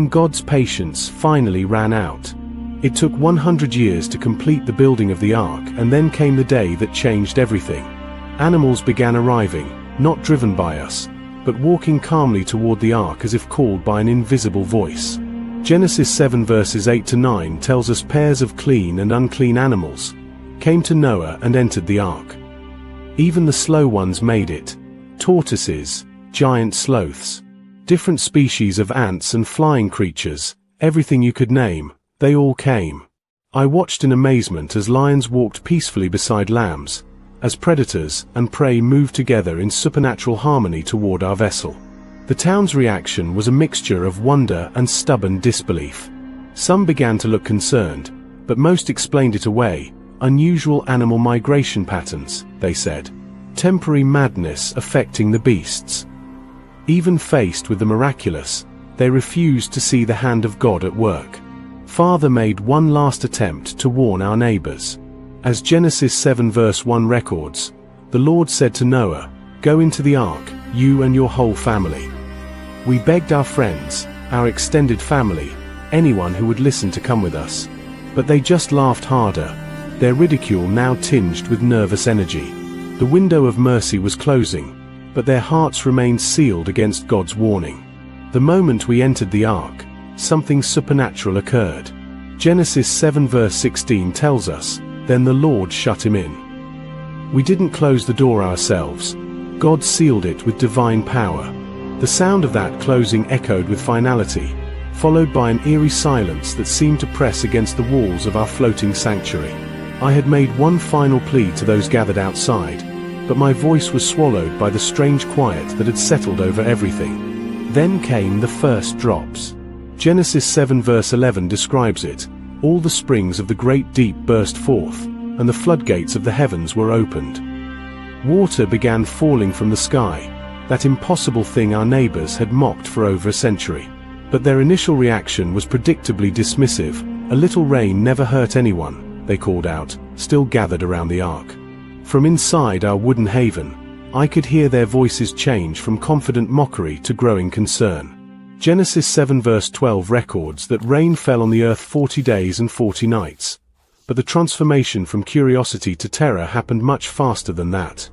God's patience finally ran out. It took 100 years to complete the building of the ark, and then came the day that changed everything. Animals began arriving, not driven by us, but walking calmly toward the ark as if called by an invisible voice. Genesis 7 verses 8 to 9 tells us pairs of clean and unclean animals came to Noah and entered the ark. Even the slow ones made it. Tortoises, giant sloths, different species of ants and flying creatures, everything you could name, they all came. I watched in amazement as lions walked peacefully beside lambs, as predators and prey moved together in supernatural harmony toward our vessel. The town's reaction was a mixture of wonder and stubborn disbelief. Some began to look concerned, but most explained it away. Unusual animal migration patterns, they said. Temporary madness affecting the beasts. Even faced with the miraculous, they refused to see the hand of God at work. Father made one last attempt to warn our neighbors. As Genesis 7 verse 1 records, the Lord said to Noah, "Go into the ark, you and your whole family." We begged our friends, our extended family, anyone who would listen to come with us. But they just laughed harder, their ridicule now tinged with nervous energy. The window of mercy was closing, but their hearts remained sealed against God's warning. The moment we entered the ark, something supernatural occurred. Genesis 7 verse 16 tells us, "Then the Lord shut him in." We didn't close the door ourselves. God sealed it with divine power. The sound of that closing echoed with finality, followed by an eerie silence that seemed to press against the walls of our floating sanctuary. I had made one final plea to those gathered outside, but my voice was swallowed by the strange quiet that had settled over everything. Then came the first drops. Genesis 7 verse 11 describes it. All the springs of the great deep burst forth, and the floodgates of the heavens were opened. Water began falling from the sky, that impossible thing our neighbors had mocked for over a century. But their initial reaction was predictably dismissive. "A little rain never hurt anyone," they called out, still gathered around the ark. From inside our wooden haven, I could hear their voices change from confident mockery to growing concern. Genesis 7 verse 12 records that rain fell on the earth 40 days and 40 nights. But the transformation from curiosity to terror happened much faster than that.